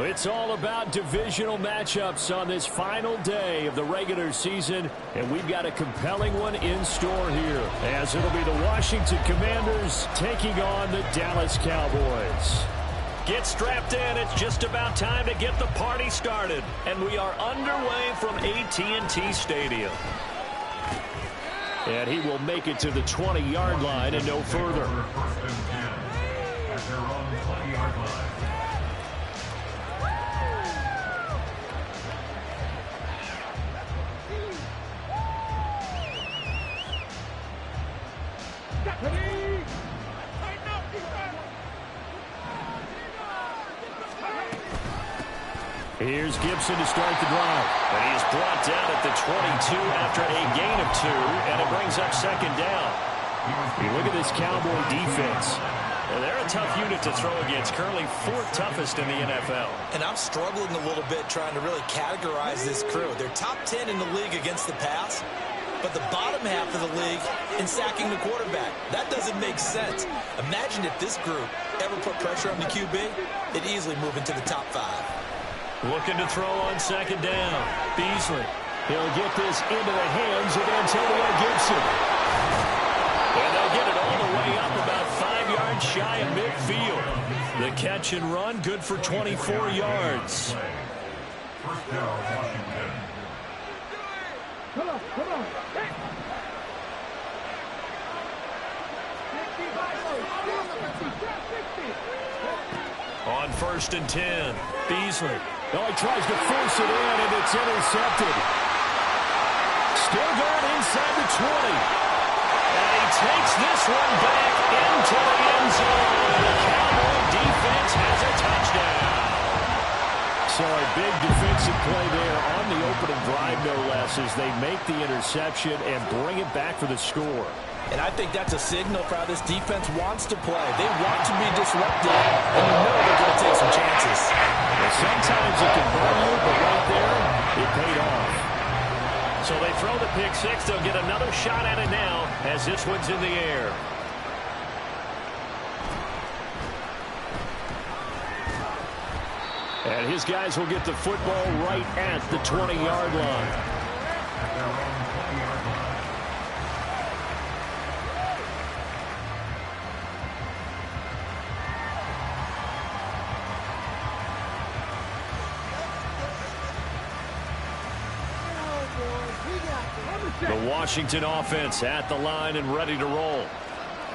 It's all about divisional matchups on this final day of the regular season, and we've got a compelling one in store here, as it'll be the Washington Commanders taking on the Dallas Cowboys. Get strapped in. It's just about time to get the party started, and we are underway from AT&T Stadium. And he will make it to the 20-yard line and no further. First and 10 at their own 20-yard line. Here's Gibson to start the drive. And he's brought down at the 22 after a gain of 2, and it brings up second down. You look at this Cowboy defense. And they're a tough unit to throw against, currently 4th toughest in the NFL. And I'm struggling a little bit trying to really categorize this crew. They're top 10 in the league against the pass, but the bottom half of the league in sacking the quarterback. That doesn't make sense. Imagine if this group ever put pressure on the QB, it'd easily move into the top 5. Looking to throw on second down. Beasley. He'll get this into the hands of Antonio Gibson. And they'll get it all the way up about 5 yards shy of midfield. The catch and run, good for 24 yards. First down, Washington. Come on. On 1st and 10, Beasley. Oh, he tries to force it in, and it's intercepted. Still going inside the 20. And he takes this one back into the end zone. The Cowboy defense has a touchdown. So a big defensive play there on the opening drive, no less, as they make the interception and bring it back for the score. And I think that's a signal for how this defense wants to play. They want to be disruptive, and you know they're going to take some chances. Well, sometimes it can burn you, but right there, it paid off. So they throw the pick six. They'll get another shot at it now as this one's in the air. And his guys will get the football right at the 20-yard line. At their own 20-yard line. The Washington offense at the line and ready to roll.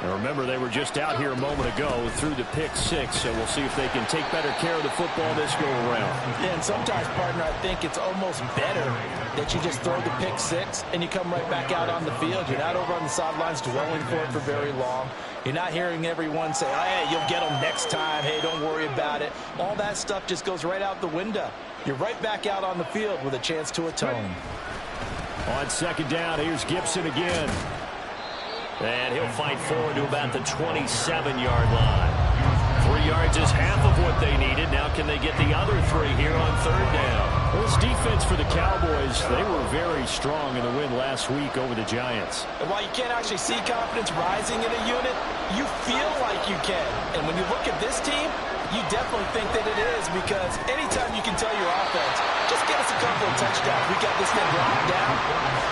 And remember, they were just out here a moment ago through the pick six, so we'll see if they can take better care of the football this go around. Yeah, and sometimes, partner, I think it's almost better that you just throw the pick six and you come right back out on the field. You're not over on the sidelines dwelling for it for very long. You're not hearing everyone say, oh, hey, you'll get them next time. Hey, don't worry about it. All that stuff just goes right out the window. You're right back out on the field with a chance to atone. On second down, here's Gibson again. And he'll fight forward to about the 27-yard line. 3 yards is half of what they needed. Now can they get the other 3 here on third down? Well, this defense for the Cowboys, they were very strong in the win last week over the Giants. And while you can't actually see confidence rising in a unit, you feel like you can. And when you look at this team, you definitely think that it is, because anytime you can tell your offense, just get us a couple of touchdowns, we got this thing locked down,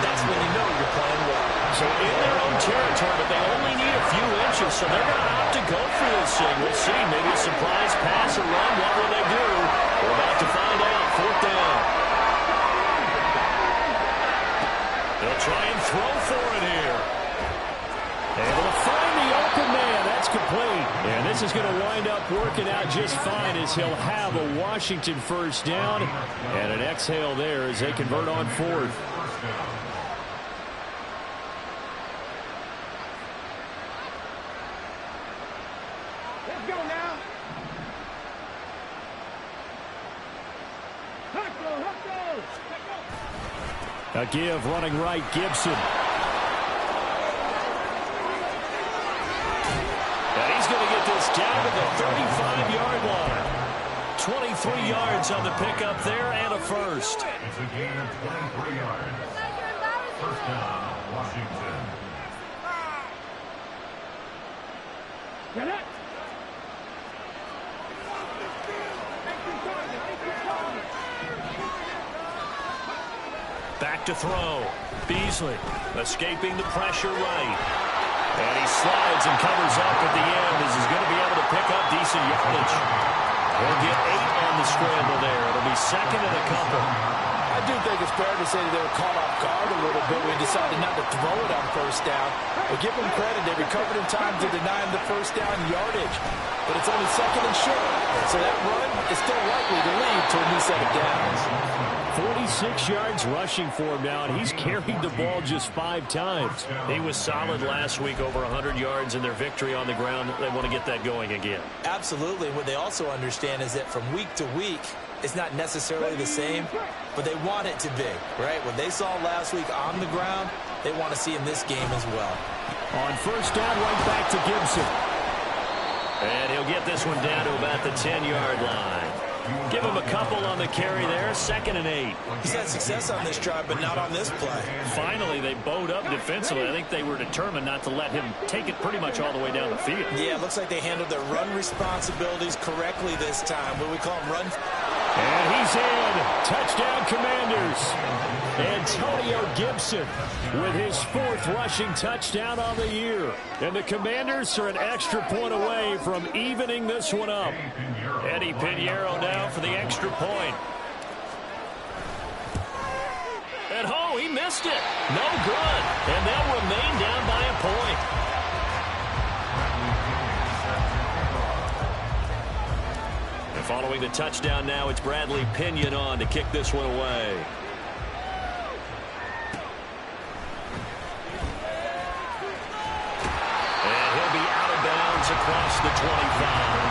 that's when you know you're playing well. So in their own territory, but they only need a few inches, so they're going to opt to go for this thing. We'll see. Maybe a surprise pass or run. What will they do? We're about to find out. Fourth down. They'll try and throw for it here. Able to find the open man. That's complete. And this is going to wind up working out just fine, as he'll have a Washington first down and an exhale there as they convert on fourth. Let's go now. A give running right, Gibson. And he's going to get this down to the 35-yard line. 23 yards on the pickup there and a first. It's a gain of 23 yards. First down, Washington. Get it. Back to throw. Beasley escaping the pressure right. And he slides and covers up at the end as he's going to be able to pick up decent yardage. He'll get 8 on the scramble there. It'll be second and a couple. I do think it's fair to say that they were caught off guard a little bit when we decided not to throw it on first down. But give them credit, they recovered in time to deny him the first down yardage. But it's only second and short. So that run is still likely to lead to a new set of downs. 46 yards rushing for him now, and he's carried the ball just 5 times. He was solid last week, over 100 yards in their victory on the ground. They want to get that going again. Absolutely. What they also understand is that from week to week, it's not necessarily the same, but they want it to be, right? What they saw last week on the ground, they want to see in this game as well. On first down, right back to Gibson. And he'll get this one down to about the 10-yard line. Give him a couple on the carry there. Second and 8. He's had success on this drive, but not on this play. Finally, they bowed up defensively. I think they were determined not to let him take it pretty much all the way down the field. Yeah, it looks like they handled their run responsibilities correctly this time. What we call them run. And he's in. Touchdown, Commanders. Antonio Gibson with his 4th rushing touchdown on the year. And the Commanders are an extra point away from evening this one up. Eddie Pinheiro now for the extra point. And oh, he missed it. No good. And they'll remain down by a point. And following the touchdown now, it's Bradley Pinion on to kick this one away. And he'll be out of bounds across the 25.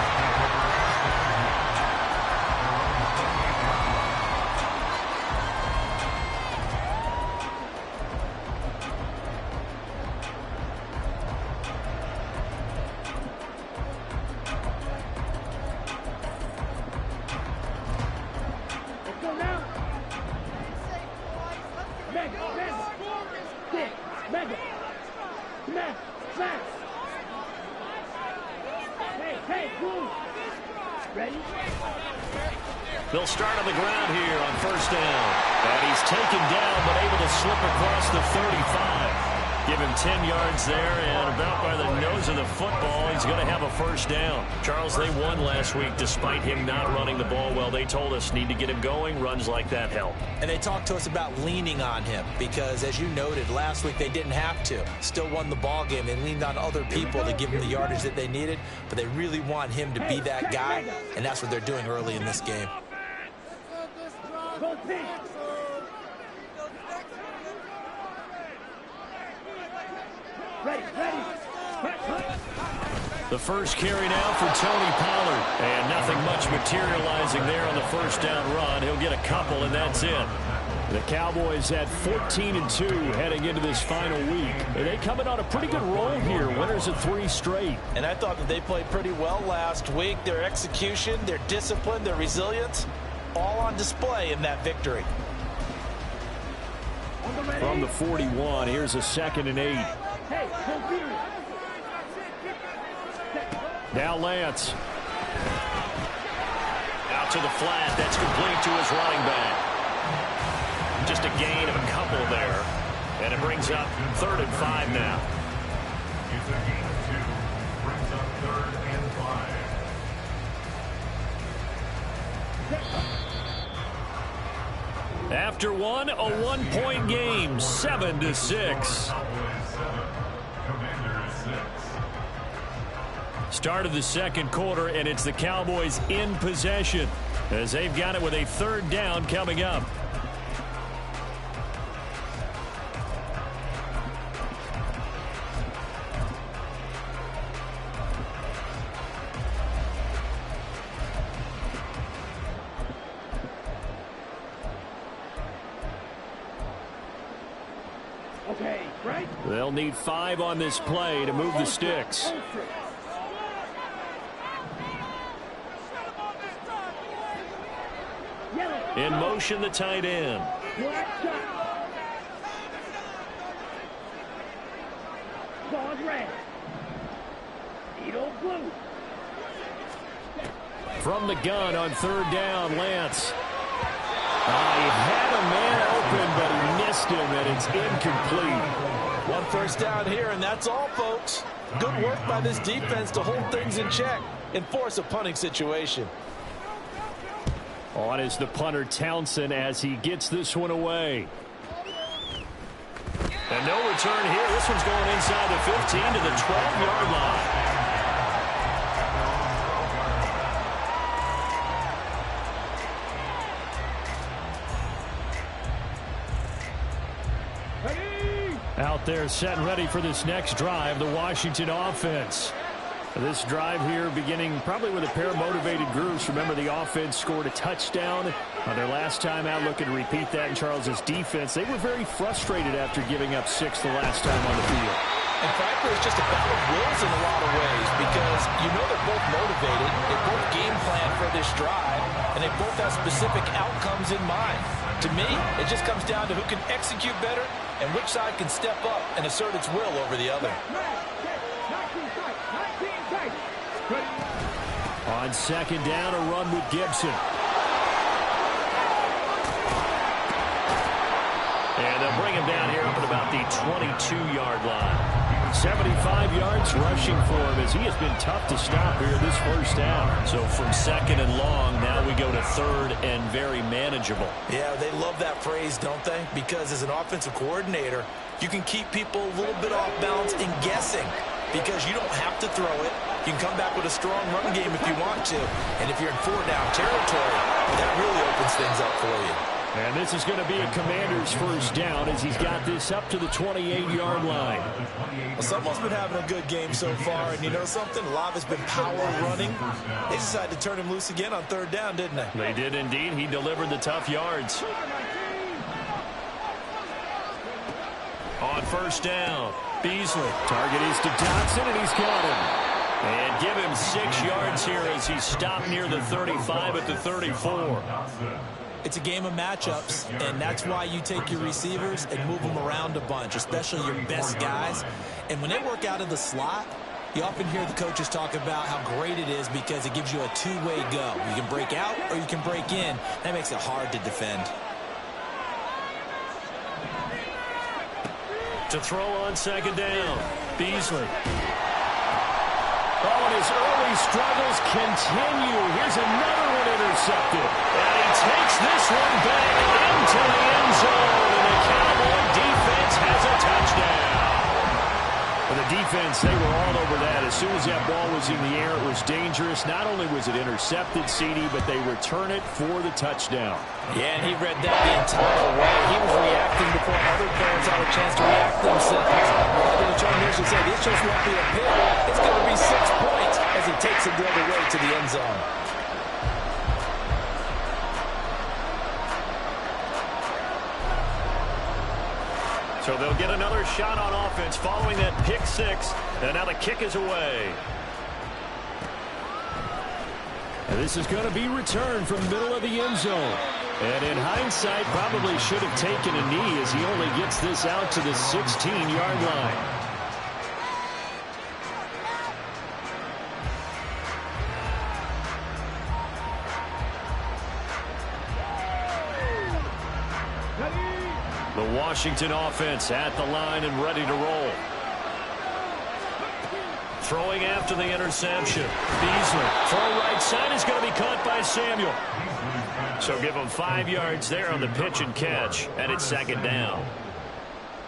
They'll start on the ground here on first down. And he's taken down, but able to slip across the 35. Give him 10 yards there, and about by the nose of the football, he's going to have a first down. Charles, they won last week despite him not running the ball well. They told us need to get him going. Runs like that help. And they talked to us about leaning on him because, as you noted, last week they didn't have to. Still won the ball game. They leaned on other people to give him the yardage that they needed, but they really want him to be that guy, and that's what they're doing early in this game. The first carry now for Tony Pollard. And nothing much materializing there on the first down run. He'll get a couple, and that's it. The Cowboys at 14-2 heading into this final week. And they coming on a pretty good roll here. Winners of 3 straight. And I thought that they played pretty well last week. Their execution, their discipline, their resilience, all on display in that victory. From the 41, here's a 2nd and 8. Now Lance. Out to the flat. That's complete to his running back. Just a gain of a couple there. And it brings up 3rd and 5 now. It's a gain of 2. Brings up 3rd and 5. After one, a 1-point game, 7-6. Start of the second quarter, and it's the Cowboys in possession as they've got it with a 3rd down coming up. Okay, right? They'll need 5 on this play to move the sticks. In motion, the tight end. From the gun on 3rd down, Lance. He had a man open, but he missed past him, and it's incomplete. One first down here, and that's all, folks. Good work by this defense to hold things in check and force a punting situation. On is the punter, Townsend, as he gets this one away. And no return here. This one's going inside the 15 to the 12-yard line. Out there set and ready for this next drive, the Washington offense. This drive here beginning probably with a pair of motivated groups. Remember, the offense scored a touchdown on their last time out, looking to repeat that in Charles's defense. They were very frustrated after giving up 6 the last time on the field. And frankly, it's just a battle of wills in a lot of ways because you know they're both motivated, they both game plan for this drive, and they both have specific outcomes in mind. To me, it just comes down to who can execute better and which side can step up and assert its will over the other. On second down, a run with Gibson. And they'll bring him down here up at about the 22-yard line. 75 yards rushing for him as he has been tough to stop here this first down. So from second and long, now we go to third and very manageable. Yeah, they love that phrase, don't they? Because as an offensive coordinator, you can keep people a little bit off balance and guessing because you don't have to throw it. You can come back with a strong run game if you want to. And if you're in 4-down territory, that really opens things up for you. And this is going to be a Commander's first down as he's got this up to the 28-yard line. Well, someone's been having a good game so far, and you know something? A lot has been power running. They decided to turn him loose again on third down, didn't they? They did indeed. He delivered the tough yards. On first down, Beasley. Target is to Dotson, and he's got him. And give him 6 yards here as he stopped near the 35 at the 34. It's a game of matchups, and that's why you take your receivers and move them around a bunch, especially your best guys. And when they work out of the slot, you often hear the coaches talk about how great it is because it gives you a two-way go. You can break out or you can break in. That makes it hard to defend. To throw on second down, Beasley. Oh, and his early struggles continue. Here's another one intercepted. And he takes this one back into the end zone. And the Cowboy defense has a touchdown. For the defense, they were all over that. As soon as that ball was in the air, it was dangerous. Not only was it intercepted, CD, but they return it for the touchdown. Yeah, and he read that the entire way. He was reacting before other players had a chance to react themselves. The determination should say, this just won't be a pick. It's going to be 6 points as he takes it the other way to the end zone. So they'll get another shot on offense following that pick 6. And now the kick is away. And this is going to be returned from the middle of the end zone. And in hindsight, probably should have taken a knee as he only gets this out to the 16-yard line. The Washington offense at the line and ready to roll. Throwing after the interception. Beasley. Throw right side is going to be caught by Samuel. So give him 5 yards there on the pitch and catch. And it's second down.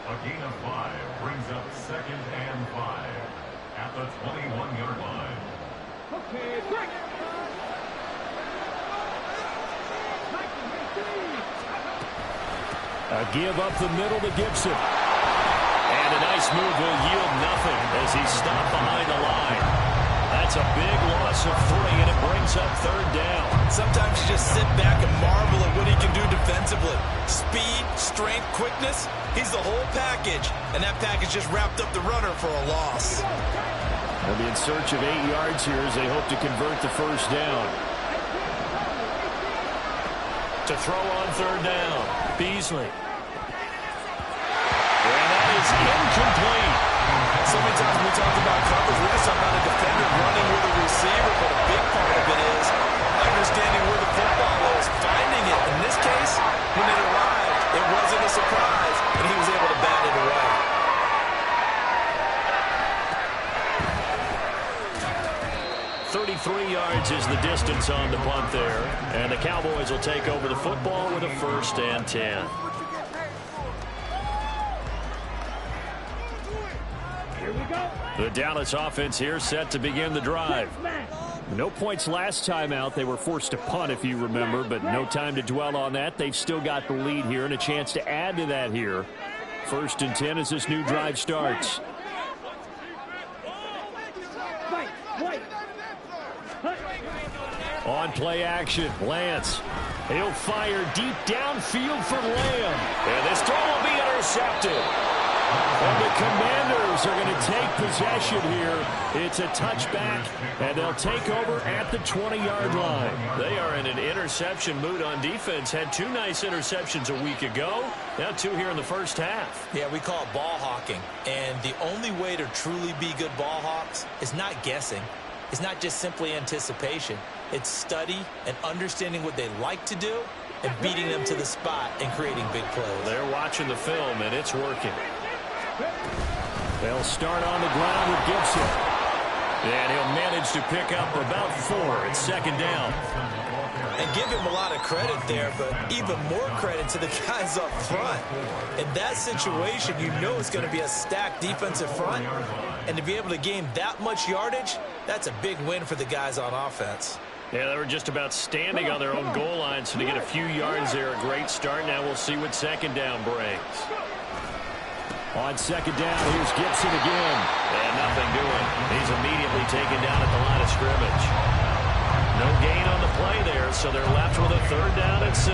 A gain of 5 brings up second and 5 at the 21-yard line. Okay, break. A give up the middle to Gibson. And a nice move will yield nothing as he's stopped behind the line. That's a big loss of 3, and it brings up third down. Sometimes you just sit back and marvel at what he can do defensively. Speed, strength, quickness, he's the whole package. And that package just wrapped up the runner for a loss. They'll be in search of 8 yards here as they hope to convert the first down. To throw on third down, Beasley. And that is incomplete. So many times when we talk about coverage, we're just talking about a defender running with a receiver, but a big part of it is understanding where the football is, finding it. In this case, when it arrived, it wasn't a surprise. yards is the distance on the punt there. And the Cowboys will take over the football with a 1st and 10. Here we go. The Dallas offense here set to begin the drive. No points last time out. They were forced to punt, if you remember, but no time to dwell on that. They've still got the lead here and a chance to add to that here. 1st and 10 as this new drive starts. On play action, Lance. He'll fire deep downfield for Lamb. And this throw will be intercepted. And the Commanders are going to take possession here. It's a touchback, and they'll take over at the 20-yard line. They are in an interception mood on defense. Had 2 nice interceptions a week ago. Now 2 here in the first half. Yeah, we call it ball hawking. And the only way to truly be good ball hawks is not guessing. It's not just simply anticipation. It's study and understanding what they like to do and beating them to the spot and creating big plays. They're watching the film, and it's working. They'll start on the ground with Gibson. And he'll manage to pick up about 4. It's 2nd down. And give him a lot of credit there, but even more credit to the guys up front. In that situation, you know it's going to be a stacked defensive front. And to be able to gain that much yardage, that's a big win for the guys on offense. Yeah, they were just about standing on their own goal line, so to get a few yards there, a great start. Now we'll see what 2nd down brings. On 2nd down, here's Gibson again. And nothing doing. He's immediately taken down at the line of scrimmage. No gain on the play there, so they're left with a 3rd down and 6.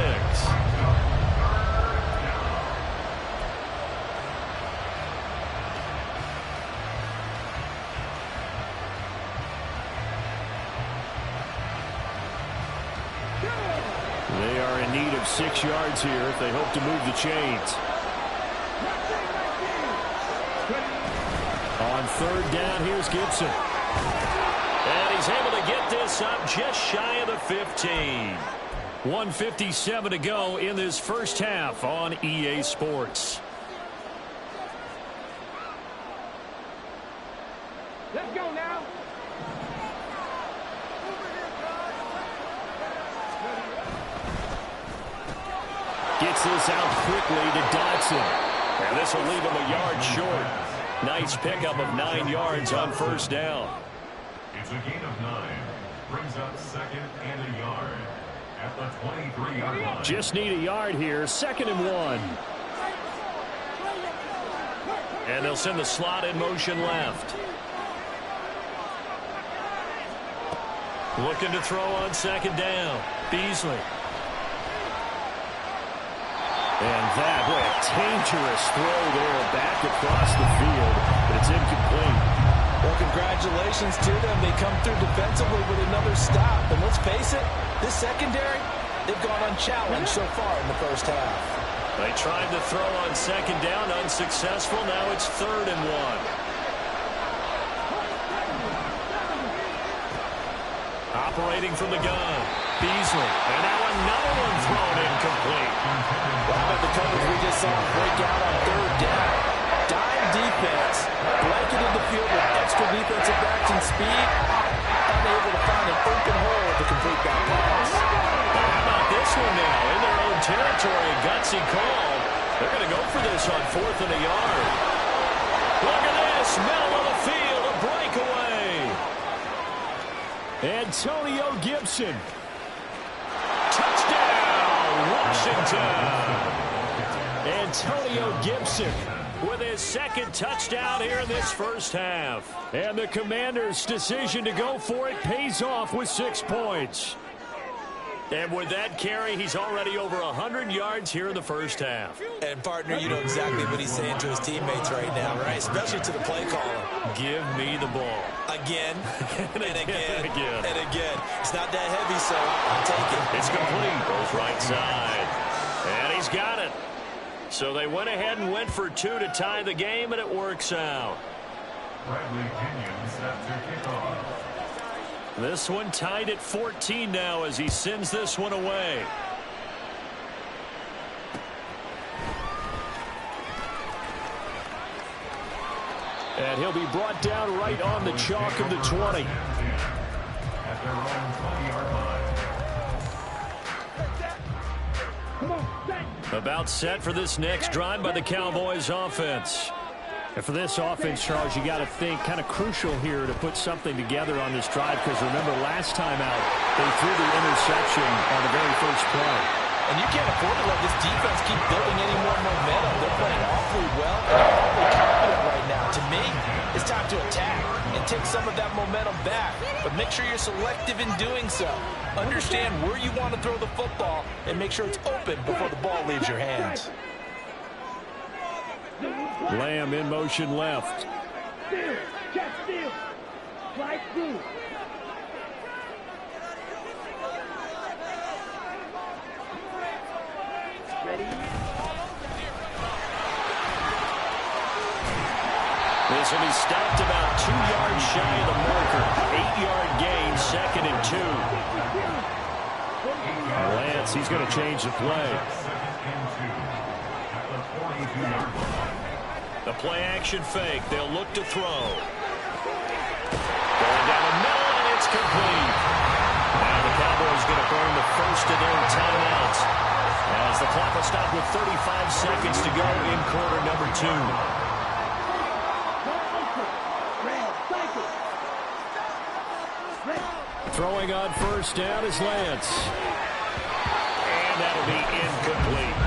They are in need of 6 yards here if they hope to move the chains. On 3rd down, here's Gibson. And he's able to get this up just shy of the 15. 1:57 to go in this first half on EA Sports. Let's go now. Gets this out quickly to Dodson. And this will leave him a yard short. Nice pickup of 9 yards on 1st down. It's a gain of 9. Brings up 2nd and a yard at the 23-yard line. Just need a yard here. 2nd and 1. And they'll send the slot in motion left. Looking to throw on 2nd down. Beasley. And that, what a dangerous throw there back across the field, but it's incomplete. Well, congratulations to them. They come through defensively with another stop. And let's face it, this secondary, they've gone unchallenged so far in the first half. They tried to throw on 2nd down, unsuccessful. Now it's 3rd and 1. Operating from the gun. Beasley. And now another one thrown incomplete. Wow, but the coverage we just saw break out on 3rd down. Dime defense, blanketed the field with extra defensive backs and speed, unable to find an open hole to complete that pass. How about this one now? In their own territory, gutsy call. They're going to go for this on 4th and a yard. Look at this, middle of the field, a breakaway. Antonio Gibson. Touchdown, Washington. Antonio Gibson With his 2nd touchdown here in this first half. And the Commanders' decision to go for it pays off with 6 points. And with that carry, he's already over 100 yards here in the first half. And, partner, you know exactly what he's saying to his teammates right now, right? Especially to the play caller. Give me the ball. Again, and again, again. and again. It's not that heavy, so I'll take it. It's complete. Goes right side. And he's got it. So they went ahead and went for 2 to tie the game, and it works out. Bradley Kenyon set to kick off. This one tied at 14 now as he sends this one away. And he'll be brought down right on the chalk of the 20. At their own About set for this next drive by the Cowboys offense. And for this offense, Charles, you got to think kind of crucial here to put something together on this drive, because remember last time out they threw the interception on the very first play. And you can't afford to let this defense keep building any more momentum. They're playing awfully well and awfully confident right now. To me, it's time to attack and take some of that momentum back. But make sure you're selective in doing so. Understand where you want to throw the football and make sure it's open before the ball leaves your hands. Lamb in motion left. Steal, check steal, slide through. This will be stopped about 2 yards shy of the marker. 8-yard gain, 2nd and 2. Lance, he's going to change the play. The play action fake. They'll look to throw. Going down the middle, and it's complete. Now the Cowboys going to burn the first of their timeouts, as the clock will stop with 35 seconds to go in quarter number 2. Throwing on first down is Lance. And that'll be incomplete.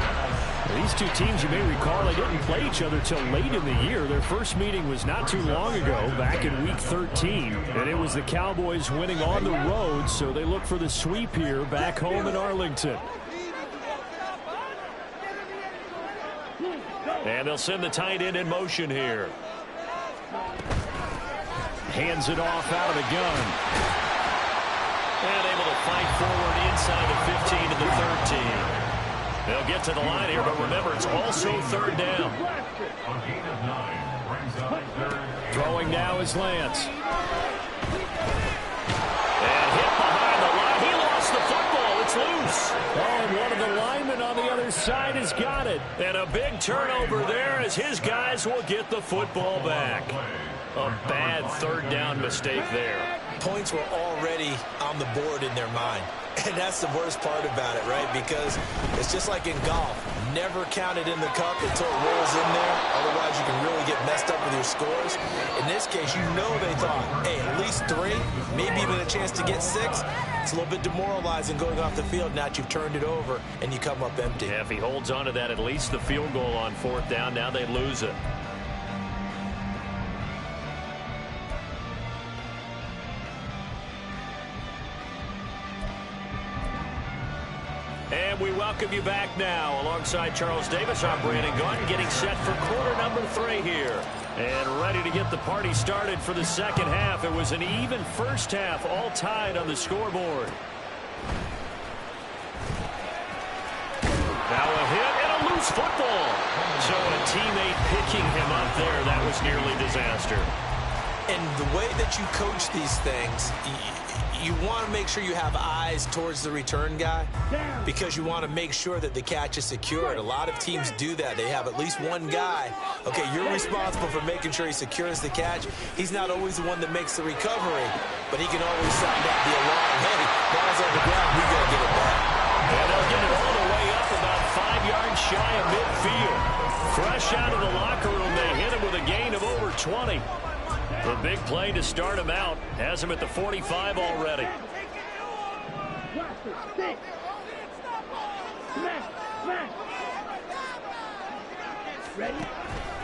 These two teams, you may recall, they didn't play each other till late in the year. Their first meeting was not too long ago, back in Week 13. And it was the Cowboys winning on the road, so they look for the sweep here back home in Arlington. And they'll send the tight end in motion here. Hands it off out of the gun. And able to fight forward inside the 15 to the 13. They'll get to the line here, but remember, it's also third down. Throwing now is Lance. And hit behind the line. He lost the football. It's loose. Oh, and one of the linemen on the other side has got it. And a big turnover there as his guys will get the football back. A bad third down mistake there. Points were already on the board in their mind. And that's the worst part about it, right? Because it's just like in golf. Never count it in the cup until it rolls in there. Otherwise, you can really get messed up with your scores. In this case, you know they thought, hey, at least 3, maybe even a chance to get 6. It's a little bit demoralizing going off the field now that you've turned it over and you come up empty. Yeah, if he holds on to that, at least the field goal on fourth down, now they lose it. And we welcome you back now. Alongside Charles Davis, I'm Brandon Gaudin, getting set for quarter number 3 here. And ready to get the party started for the second half. It was an even first half, all tied on the scoreboard. Now a hit and a loose football. So a teammate picking him up there, that was nearly disaster. And the way that you coach these things, you want to make sure you have eyes towards the return guy because you want to make sure that the catch is secured. A lot of teams do that. They have at least one guy. Okay, you're responsible for making sure he secures the catch. He's not always the one that makes the recovery, but he can always sound out the alarm. Hey, ball's on the ground. We got to get it back. And they'll get it all the way up about 5 yards shy of midfield. Fresh out of the locker room, they hit him with a gain of over 20. The big play to start him out has him at the 45 already.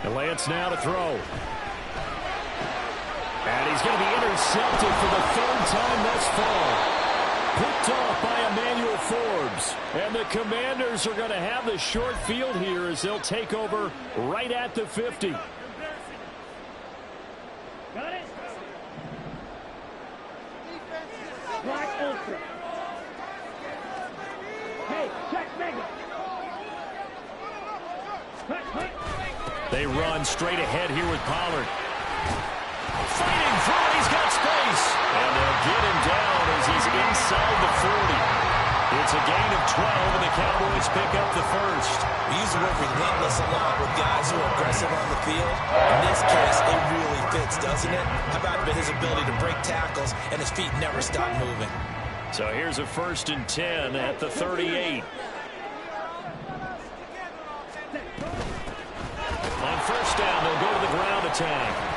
And Lance now to throw. And he's going to be intercepted for the 3rd time thus far. Picked off by Emmanuel Forbes. And the Commanders are going to have the short field here as they'll take over right at the 50. Got it? Black Ultra. Hey, check Mega. They run straight ahead here with Pollard. Fighting through, he's got space. And they'll get him down as he's inside the 40. It's a gain of 12, and the Cowboys pick up the first. We use the word relentless a lot with guys who are aggressive on the field. In this case, it really fits, doesn't it? How about his ability to break tackles and his feet never stop moving? So here's a 1st and 10 at the 38. attack.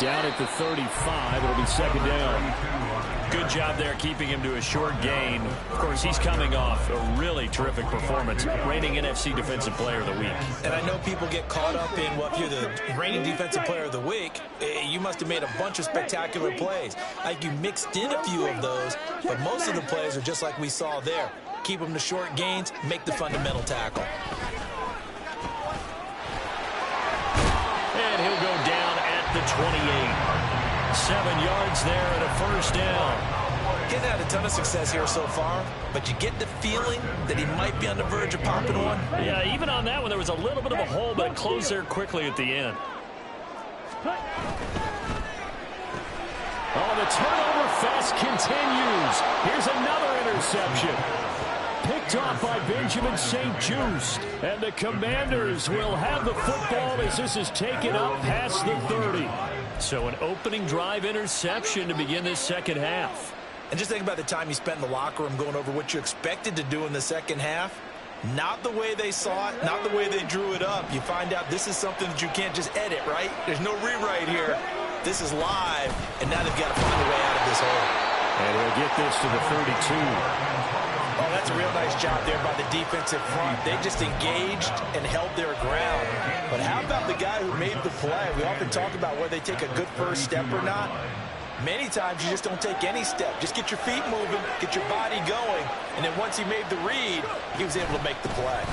Down at the 35, it'll be second down. Good job there keeping him to a short gain. Of course, he's coming off a really terrific performance, reigning NFC Defensive Player of the Week. And I know people get caught up in, well, if you're the reigning Defensive Player of the Week, you must have made a bunch of spectacular plays. Like you mixed in a few of those, but most of the plays are just like we saw there. Keep them to short gains, make the fundamental tackle. And he'll go down at the 28. 7 yards there and a first down. He's had a ton of success here so far, but you get the feeling that he might be on the verge of popping one. Yeah, even on that one, there was a little bit of a hole, but it closed there quickly at the end. Oh, the turnover fest continues. Here's another interception. Picked off by Benjamin St-Juste. And the Commanders will have the football as this is taken up past the 30. So an opening drive interception to begin this second half. And just think about the time you spent in the locker room going over what you expected to do in the second half. Not the way they saw it, not the way they drew it up. You find out this is something that you can't just edit, right? There's no rewrite here. This is live, and now they've got to find a way out of this hole. And he'll get this to the 32. Oh, that's a real nice job there by the defensive front. They just engaged and held their ground. But how about the guy who made the play? We often talk about whether they take a good first step or not. Many times you just don't take any step. Just get your feet moving, get your body going, and then once he made the read, he was able to make the play.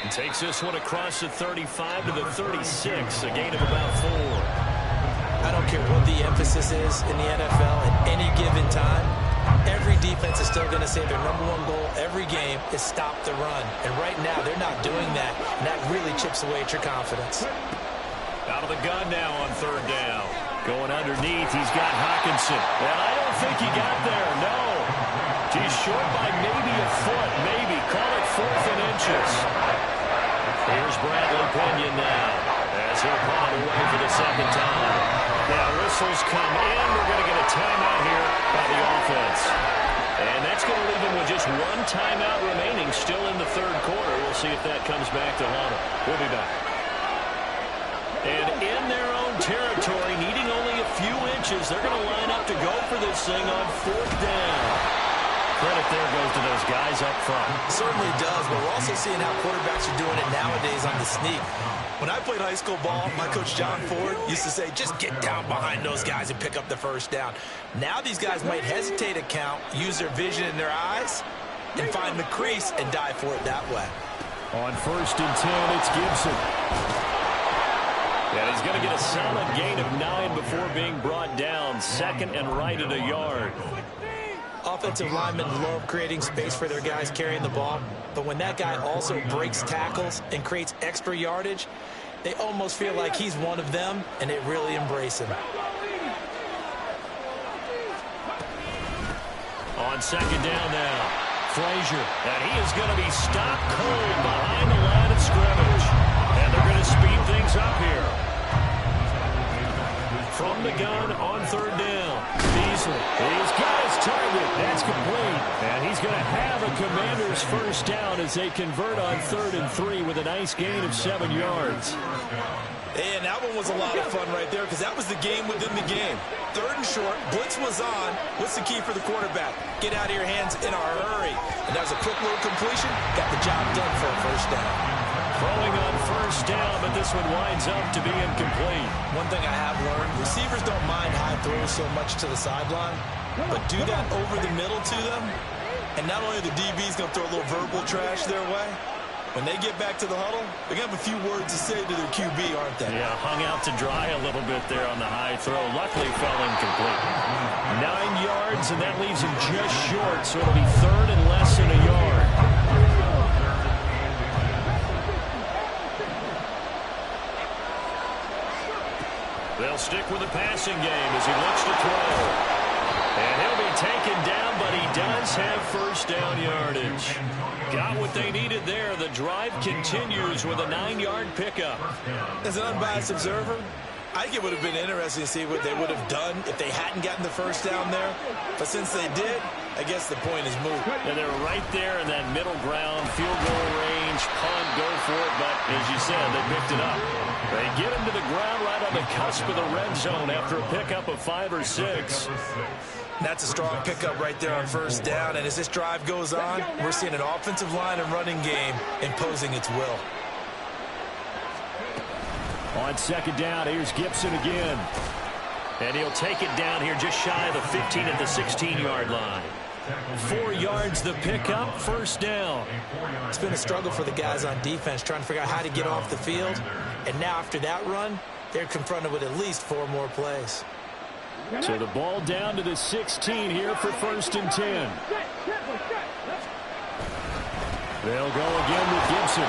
And takes this one across the 35 to the 36, a gain of about 4. I don't care what the emphasis is in the NFL at any given time. Every defense is still going to say their #1 goal every game is stop the run. And right now, they're not doing that, and that really chips away at your confidence. Out of the gun now on third down. Going underneath, he's got Hockenson. And I don't think he got there, no. He's short by maybe a foot, maybe. Call it 4th and inches. Here's Bradley Pinion now, as he'll punt away for the second time. Now whistles come in. We're going to get a timeout here by the offense. And that's going to leave him with just one timeout remaining, still in the third quarter. We'll see if that comes back to haunt him. We'll be back. And in their own territory, needing only a few inches, they're going to line up to go for this thing on 4th down. Credit there goes to those guys up front. Certainly does, but we're also seeing how quarterbacks are doing it nowadays on the sneak. When I played high school ball, my coach John Ford used to say, just get down behind those guys and pick up the first down. Now these guys might hesitate to count, use their vision in their eyes, and find the crease and dive for it that way. On 1st and 10, it's Gibson. And he's going to get a solid gain of 9 before being brought down. 2nd and right at a yard. Offensive linemen love creating space for their guys carrying the ball, but when that guy also breaks tackles and creates extra yardage, they almost feel like he's one of them, and they really embrace him. On 2nd down now, Frazier, and he is going to be stopped cold behind the line of scrimmage. And they're going to speed things up here. From the gun on 3rd down, Beasley. He's got his target. That's complete. And he's going to have a Commander's first down as they convert on 3rd and 3 with a nice gain of 7 yards. And that one was a lot of fun right there because that was the game within the game. 3rd and short, blitz was on. What's the key for the quarterback? Get out of your hands in a hurry. And that was a quick little completion. Got the job done for a first down. Throwing on 1st down, but this one winds up to be incomplete. One thing I have learned, receivers don't mind high throws so much to the sideline, but do that over the middle to them, and not only are the DBs going to throw a little verbal trash their way, when they get back to the huddle, they're going to have a few words to say to their QB, aren't they? Yeah, hung out to dry a little bit there on the high throw. Luckily fell incomplete. 9 yards, and that leaves him just short, so it'll be 3rd and less than a yard. They'll stick with the passing game as he looks to throw. And he'll be taken down, but he does have first down yardage. Got what they needed there. The drive continues with a 9-yard pickup. As an unbiased observer, I think it would have been interesting to see what they would have done if they hadn't gotten the first down there. But since they did, I guess the point is moot. And they're right there in that middle ground, field goal range, punt, go for it. But as you said, they picked it up. They get him to the ground right on the cusp of the red zone after a pickup of 5 or 6. That's a strong pickup right there on first down. And as this drive goes on, we're seeing an offensive line and running game imposing its will. On second down, here's Gibson again. And he'll take it down here just shy of the 15 at the 16-yard line. 4 yards the pickup, first down. It's been a struggle for the guys on defense trying to figure out how to get off the field. And now after that run, they're confronted with at least 4 more plays. So the ball down to the 16 here for first and 10. They'll go again with Gibson.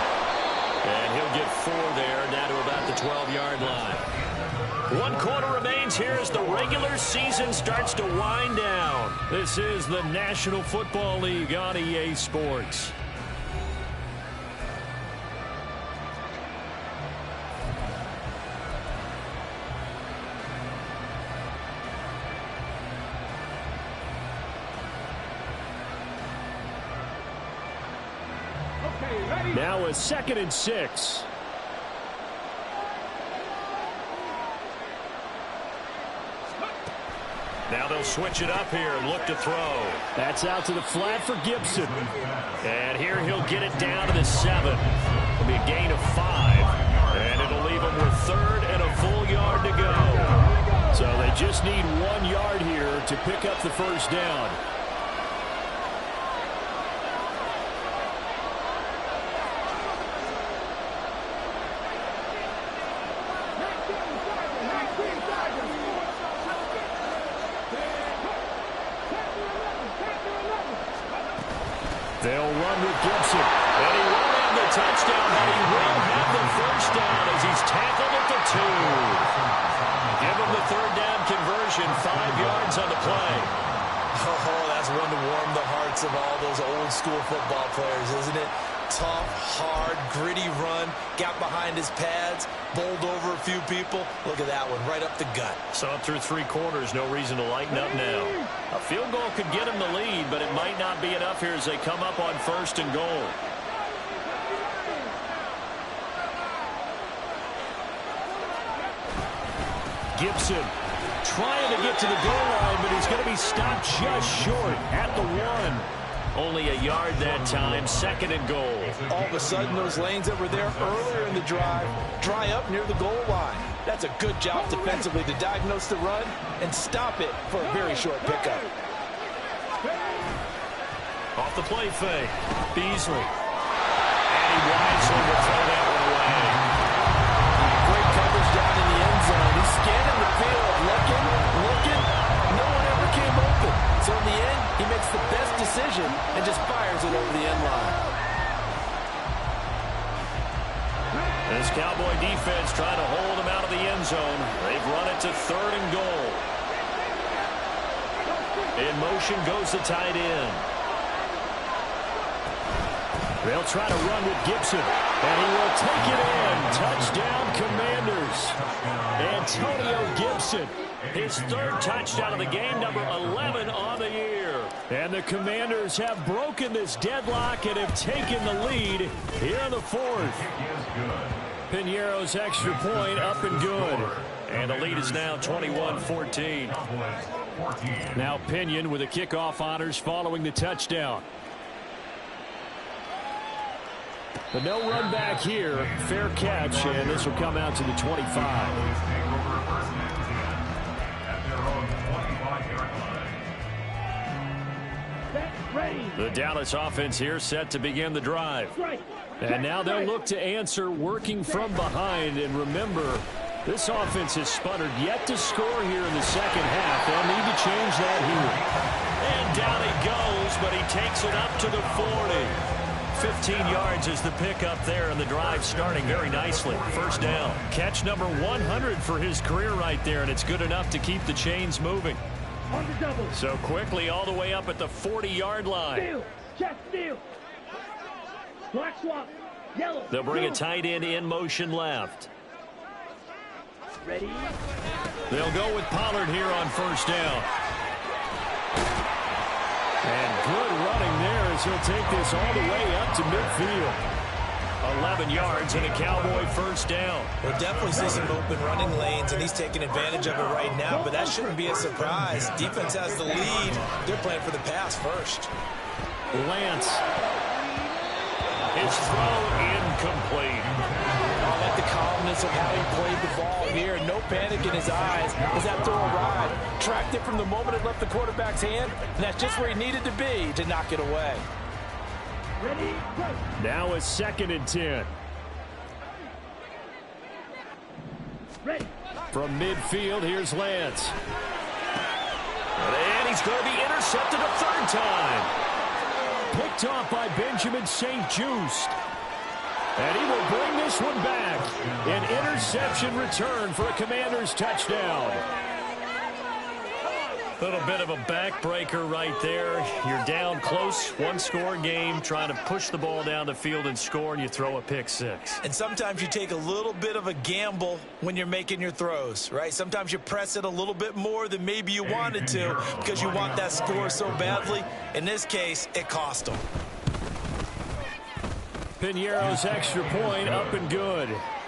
And he'll get 4 there, down to about the 12-yard line. 1 quarter remains here as the regular season starts to wind down. This is the National Football League on EA Sports. Now a 2nd and 6. Now they'll switch it up here and look to throw. That's out to the flat for Gibson. And here he'll get it down to the 7. It'll be a gain of 5. And it'll leave him with 3rd and a full yard to go. So they just need 1 yard here to pick up the first down. They'll run with Gibson. And he won't have the touchdown, but he will have the first down as he's tackled at the 2. Give him the 3rd down conversion, 5 yards on the play. Oh, that's one to warm the hearts of all those old school football players, isn't it? Tough, hard, gritty run, got behind his pads, bowled over a few people. Look at that one, right up the gut. So up through 3 quarters, no reason to lighten up now. A field goal could get him the lead, but it might not be enough here as they come up on 1st and goal. Gibson trying to get to the goal line, but he's going to be stopped just short at the 1. Only a yard that time, 2nd and goal. All of a sudden, those lanes that were there earlier in the drive dry up near the goal line. That's a good job defensively to diagnose the run and stop it for a very short pickup. Off the play fake, Beasley. And he wisely will throw that one away. Great coverage down in the end zone. He's scanning the field, looking. No one ever came open. So in the end, he makes the best decision and just fires it over the end line. This Cowboy defense trying to hold him out of the end zone. They've run it to 3rd and goal. In motion goes the tight end. They'll try to run with Gibson, and he will take it in. Touchdown, Commanders. Antonio Gibson. His 3rd touchdown of the game, number 11 on the year. And the Commanders have broken this deadlock and have taken the lead here in the 4th. Piñeiro's extra point up and good. And the lead is now 21-14. Now Pinion with the kickoff honors following the touchdown. But no run back here. Fair catch, and this will come out to the 25. The Dallas offense here set to begin the drive. And now they'll look to answer working from behind. And remember, this offense has sputtered yet to score here in the second half. They'll need to change that here. And down he goes, but he takes it up to the 40. 15 yards is the pickup there, and the drive starting very nicely. First down. Catch number 100 for his career right there, and it's good enough to keep the chains moving. So quickly all the way up at the 40-yard line. Steal. Check steal. Black swap. Yellow. They'll bring a tight end in motion left. Ready. They'll go with Pollard here on first down. And good running there as he'll take this all the way up to midfield. 11 yards and a Cowboy first down. We'll definitely see some open running lanes, and he's taking advantage of it right now, but that shouldn't be a surprise. Defense has the lead. They're playing for the pass first. Lance. His throw incomplete. I like the calmness of how he played the ball here. No panic in his eyes as that throw arrived. Tracked it from the moment it left the quarterback's hand, and that's just where he needed to be to knock it away. Now it's 2nd and 10. From midfield, here's Lance. And he's going to be intercepted a third time. Picked off by Benjamin St-Juste. And he will bring this one back. An interception return for a Commanders touchdown. Little bit of a backbreaker right there. You're down close, one-score game, trying to push the ball down the field and score, and you throw a pick six. And sometimes you take a little bit of a gamble when you're making your throws, right? Sometimes you press it a little bit more than maybe you wanted to because you want that score so badly. In this case, it cost them. Piñeiro's extra point up and good.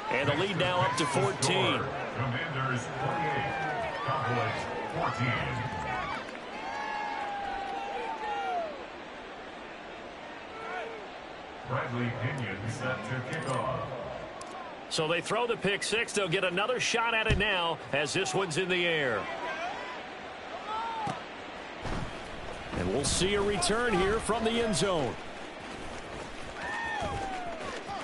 And the lead now up to 14. Commanders 48, Cowboys 14. Bradley Pinion set to kick off. So they throw the pick six. They'll get another shot at it now as this one's in the air. And we'll see a return here from the end zone.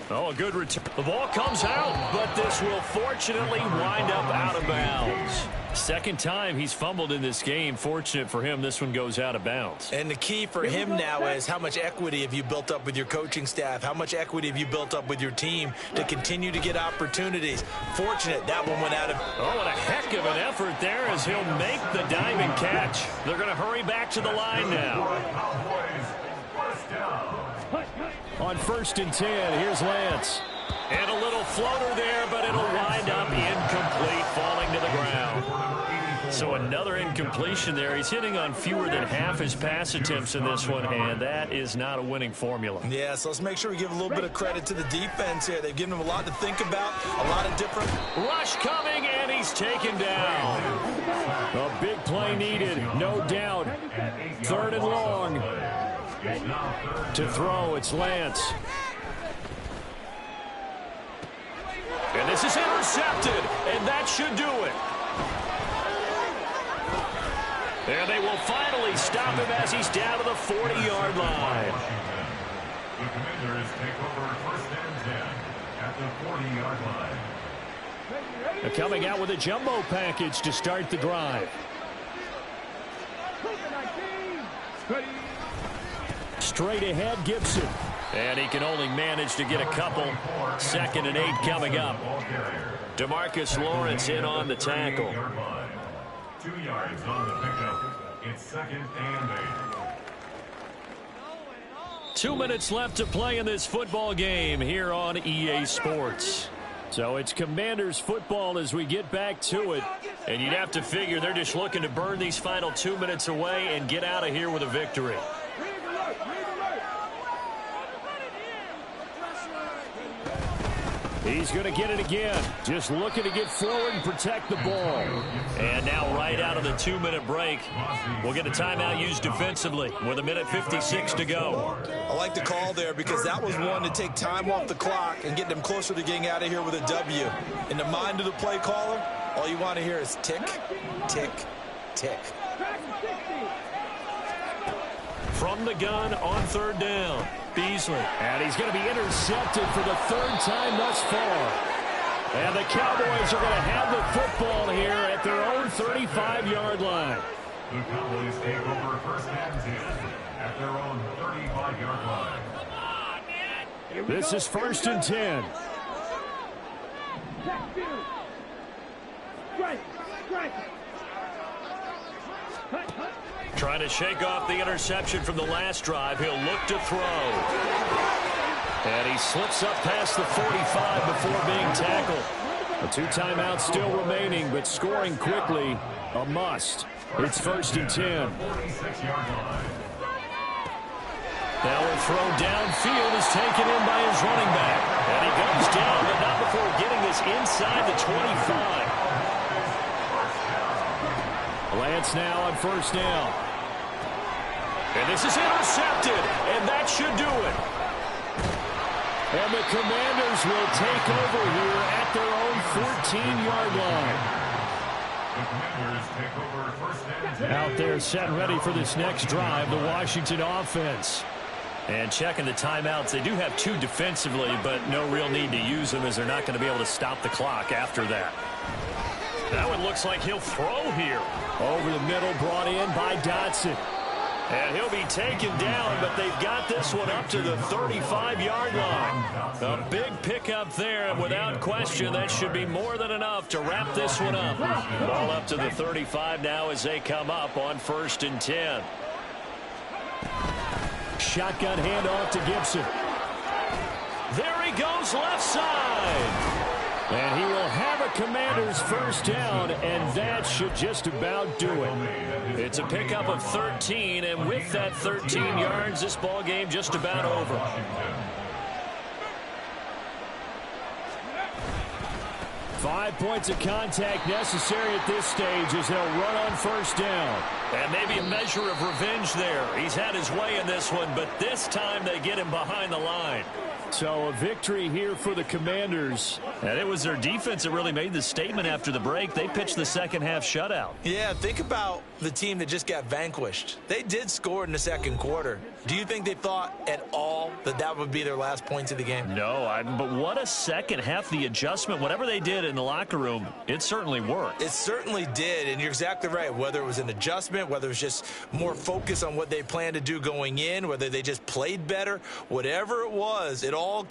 Oh, a good return. The ball comes out, but this will fortunately wind up out of bounds. Second time he's fumbled in this game. Fortunate for him, this one goes out of bounds. And the key for him now is how much equity have you built up with your coaching staff? How much equity have you built up with your team to continue to get opportunities? Fortunate that one went out of... Oh, and a heck of an effort there as he'll make the diving catch. They're going to hurry back to the line now. Cowboys first down. On 1st and 10, here's Lance. And a little floater there, but it'll wind up incomplete, falling to the ground. So another incompletion there. He's hitting on fewer than half his pass attempts in this one, and that is not a winning formula. Yeah, so let's make sure we give a little bit of credit to the defense here. They've given him a lot to think about, a lot of different... Rush coming, and he's taken down. A big play needed, no doubt. 3rd and long. To throw, it's Lance. And this is intercepted, and that should do it. And they will finally stop him as he's down to the 40-yard line. The Commanders take over 1st and 10 at the 40-yard line. They're coming out with a jumbo package to start the drive. Straight ahead, Gibson. And he can only manage to get a couple. 2nd and 8 coming up. DeMarcus Lawrence in on the tackle. 2 yards on the pickup. It's 2nd and 8. 2 minutes left to play in this football game here on EA Sports. So it's Commanders football as we get back to it. And you'd have to figure they're just looking to burn these final 2 minutes away and get out of here with a victory. He's going to get it again. Just looking to get forward and protect the ball. And now right out of the 2-minute break, we'll get a timeout used defensively with 1:56 to go. I like the call there because that was one to take time off the clock and get them closer to getting out of here with a W. In the mind of the play caller, all you want to hear is tick, tick, tick. From the gun on 3rd down, Beasley. And he's going to be intercepted for the 3rd time thus far. And the Cowboys are going to have the football here at their own 35-yard line. The Cowboys take over 1st and 10 at their own 35-yard line. This is 1st and 10. Trying to shake off the interception from the last drive. He'll look to throw. And he slips up past the 45 before being tackled. A 2 timeouts still remaining, but scoring quickly, a must. It's 1st and 10. 46-yard line. The throw downfield is taken in by his running back. And he goes down, but not before getting this inside the 25. Lance now on first down. And this is intercepted, and that should do it. And the Commanders will take over here at their own 14-yard line. The Commanders take over first and 10. Out there set ready for this next drive, the Washington offense. And checking the timeouts, they do have 2 defensively, but no real need to use them as they're not going to be able to stop the clock after that. Now it looks like he'll throw here. Over the middle, brought in by Dotson. And he'll be taken down, but they've got this one up to the 35-yard line. A big pickup there, and without question, that should be more than enough to wrap this one up. Ball up to the 35 now as they come up on first and 10. Shotgun handoff to Gibson. There he goes left side. And he will have a Commanders first down, and that should just about do it. It's a pickup of 13, and with that 13 yards, this ball game just about over. Five points of contact necessary at this stage as they'll run on first down. And maybe a measure of revenge there. He's had his way in this one, but this time they get him behind the line. So a victory here for the Commanders. And it was their defense that really made the statement after the break. They pitched the second half shutout. Yeah, think about the team that just got vanquished. They did score in the second quarter. Do you think they thought at all that that would be their last points of the game? No, but what a second half. The adjustment, whatever they did in the locker room, it certainly worked. It certainly did, and you're exactly right. Whether it was an adjustment, whether it was just more focus on what they planned to do going in, whether they just played better, whatever it was, it all came